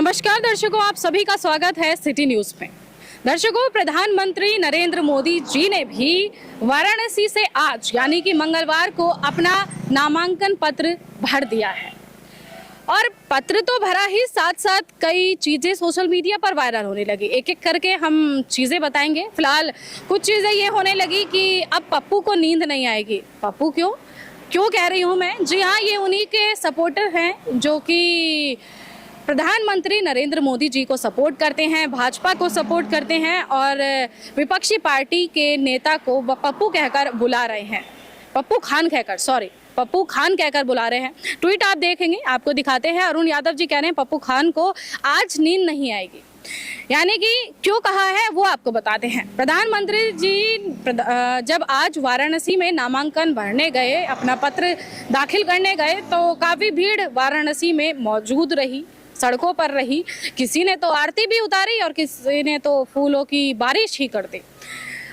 नमस्कार दर्शकों, आप सभी का स्वागत है सिटी न्यूज में। दर्शकों, प्रधानमंत्री नरेंद्र मोदी जी ने भी वाराणसी से आज यानी कि मंगलवार को अपना नामांकन पत्र भर दिया है और पत्र तो भरा ही, साथ साथ कई चीजें सोशल मीडिया पर वायरल होने लगी। एक एक करके हम चीजें बताएंगे। फिलहाल कुछ चीजें ये होने लगी कि अब पप्पू को नींद नहीं आएगी। पप्पू क्यों कह रही हूँ मैं? जी हाँ, ये उन्हीं के सपोर्टर हैं जो कि प्रधानमंत्री नरेंद्र मोदी जी को सपोर्ट करते हैं, भाजपा को सपोर्ट करते हैं और विपक्षी पार्टी के नेता को पप्पू कहकर बुला रहे हैं। पप्पू खान कहकर बुला रहे हैं। ट्वीट आप देखेंगे, आपको दिखाते हैं। अरुण यादव जी कह रहे हैं पप्पू खान को आज नींद नहीं आएगी, यानी कि क्यों कहा है वो आपको बताते हैं। प्रधानमंत्री जी जब आज वाराणसी में नामांकन भरने गए, अपना पत्र दाखिल करने गए, तो काफ़ी भीड़ वाराणसी में मौजूद रही, सड़कों पर रही। किसी ने तो आरती भी उतारी और किसी ने तो फूलों की बारिश ही कर दी।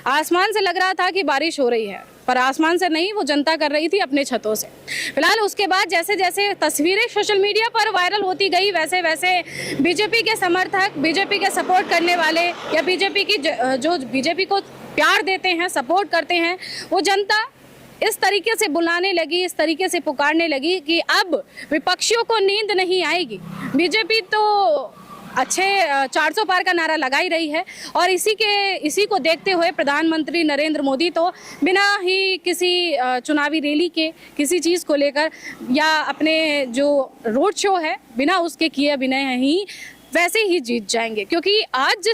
आसमान से लग रहा था कि बारिश हो रही है, पर आसमान से नहीं, वो जनता कर रही थी अपने छतों से। फिलहाल उसके बाद जैसे जैसे तस्वीरें सोशल मीडिया पर वायरल होती गई, वैसे वैसे बीजेपी के समर्थक, बीजेपी के सपोर्ट करने वाले या बीजेपी की जो बीजेपी को प्यार देते हैं, सपोर्ट करते हैं, वो जनता इस तरीके से बुलाने लगी, इस तरीके से पुकारने लगी कि अब विपक्षियों को नींद नहीं आएगी। बीजेपी तो अच्छे 400 पार का नारा लगा ही रही है और इसी को देखते हुए प्रधानमंत्री नरेंद्र मोदी तो बिना ही किसी चुनावी रैली के, किसी चीज़ को लेकर या अपने जो रोड शो है बिना उसके किए बिना ही वैसे ही जीत जाएंगे। क्योंकि आज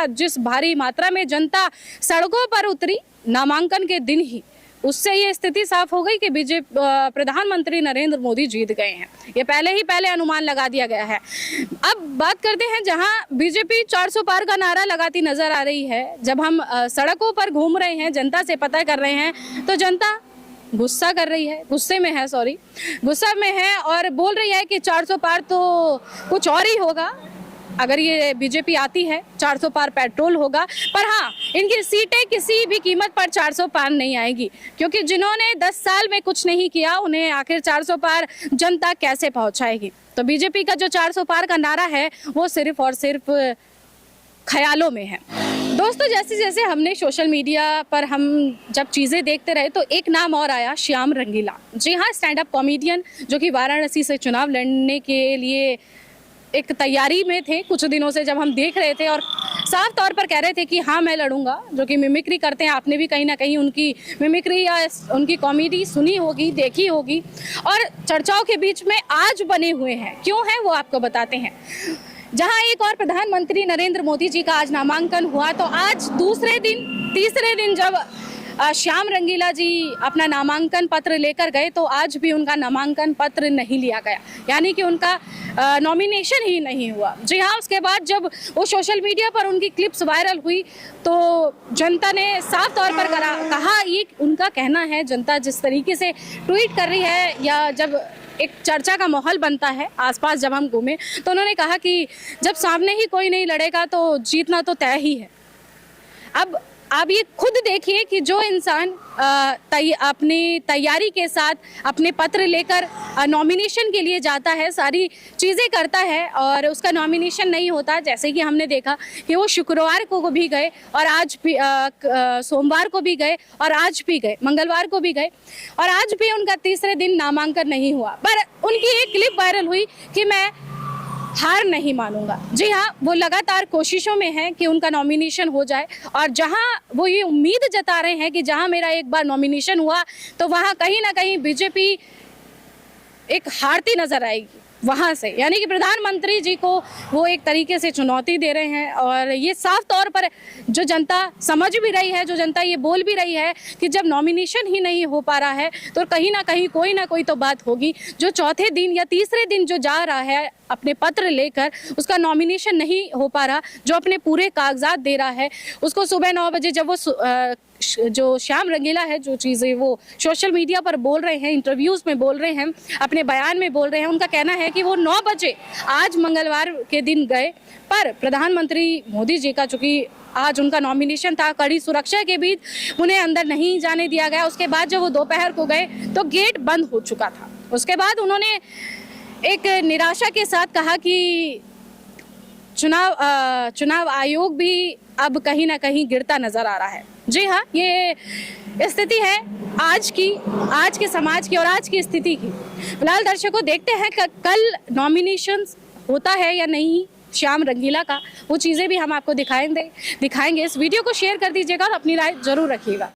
जिस भारी मात्रा में जनता सड़कों पर उतरी नामांकन के दिन ही, उससे ये स्थिति साफ हो गई कि प्रधानमंत्री नरेंद्र मोदी जीत गए हैं। ये पहले अनुमान लगा दिया गया है। अब बात करते हैं जहां बीजेपी 400 पार का नारा लगाती नजर आ रही है। जब हम सड़कों पर घूम रहे हैं, जनता से पता कर रहे हैं, तो जनता गुस्सा में है और बोल रही है कि 400 पार तो कुछ और ही होगा। अगर ये बीजेपी आती है 400 पार पेट्रोल होगा, पर हाँ, इनकी सीटें किसी भी कीमत पर 400 पार नहीं आएगी। क्योंकि जिन्होंने 10 साल में कुछ नहीं किया, उन्हें आखिर 400 पार जनता कैसे पहुंचाएगी? तो बीजेपी का जो 400 पार का नारा है वो सिर्फ और सिर्फ ख्यालों में है। दोस्तों, जैसे जैसे हमने सोशल मीडिया पर हम जब चीज़ें देखते रहे, तो एक नाम और आया, श्याम रंगीला। जी हाँ, स्टैंड अप कॉमेडियन जो कि वाराणसी से चुनाव लड़ने के लिए एक तैयारी में थे कुछ दिनों से। जब हम देख रहे थे और साफ तौर पर कह रहे थे कि हाँ मैं लड़ूंगा, जो कि मिमिक्री करते हैं। आपने भी कहीं ना कहीं उनकी मिमिक्री या उनकी कॉमेडी सुनी होगी, देखी होगी, और चर्चाओं के बीच में आज बने हुए हैं। क्यों है वो आपको बताते हैं। जहां एक और प्रधानमंत्री नरेंद्र मोदी जी का आज नामांकन हुआ, तो आज तीसरे दिन जब श्याम रंगीला जी अपना नामांकन पत्र लेकर गए, तो आज भी उनका नामांकन पत्र नहीं लिया गया, यानी कि उनका नॉमिनेशन ही नहीं हुआ। जी हाँ, उसके बाद जब वो सोशल मीडिया पर उनकी क्लिप्स वायरल हुई, तो जनता ने साफ तौर पर कहा, ये उनका कहना है, जनता जिस तरीके से ट्वीट कर रही है या जब एक चर्चा का माहौल बनता है आसपास जब हम घूमे, तो उन्होंने कहा कि जब सामने ही कोई नहीं लड़ेगा तो जीतना तो तय ही है। अब आप ये खुद देखिए कि जो इंसान अपनी तैयारी के साथ अपने पत्र लेकर नॉमिनेशन के लिए जाता है, सारी चीज़ें करता है और उसका नॉमिनेशन नहीं होता, जैसे कि हमने देखा कि वो शुक्रवार को भी गए और आज भी सोमवार को भी गए और आज भी गए, मंगलवार को भी गए और आज भी उनका तीसरे दिन नामांकन नहीं हुआ। पर उनकी एक क्लिप वायरल हुई कि मैं हार नहीं मानूंगा। जी हाँ, वो लगातार कोशिशों में है कि उनका नॉमिनेशन हो जाए और जहां वो ये उम्मीद जता रहे हैं कि जहां मेरा एक बार नॉमिनेशन हुआ तो वहां कहीं ना कहीं बीजेपी एक हारती नजर आएगी वहां से, यानी कि प्रधानमंत्री जी को वो एक तरीके से चुनौती दे रहे हैं। और ये साफ तौर पर जो जनता समझ भी रही है, जो जनता ये बोल भी रही है कि जब नॉमिनेशन ही नहीं हो पा रहा है तो कहीं ना कहीं कोई ना कोई तो बात होगी। जो चौथे दिन या तीसरे दिन जो जा रहा है अपने पत्र लेकर, उसका नॉमिनेशन नहीं हो पा रहा, जो अपने पूरे कागजात दे रहा है, उसको सुबह 9 बजे जब वो जो श्याम रंगीला है, जो चीज़ें वो सोशल मीडिया पर बोल रहे हैं, इंटरव्यूज़ में बोल रहे हैं, अपने बयान में बोल रहे हैं, उनका कहना है कि वो 9 बजे आज मंगलवार के दिन गए, पर प्रधानमंत्री मोदी जी का चूँकि आज उनका नॉमिनेशन था, कड़ी सुरक्षा के बीच उन्हें अंदर नहीं जाने दिया गया। उसके बाद जब वो दोपहर को गए तो गेट बंद हो चुका था। उसके बाद उन्होंने एक निराशा के साथ कहा कि चुनाव आयोग भी अब कहीं ना कहीं गिरता नजर आ रहा है। जी हाँ, ये स्थिति है आज के समाज की और आज की स्थिति की। फिलहाल दर्शकों देखते हैं कल नॉमिनेशंस होता है या नहीं श्याम रंगीला का, वो चीज़ें भी हम आपको दिखाएंगे। इस वीडियो को शेयर कर दीजिएगा और अपनी राय जरूर रखिएगा।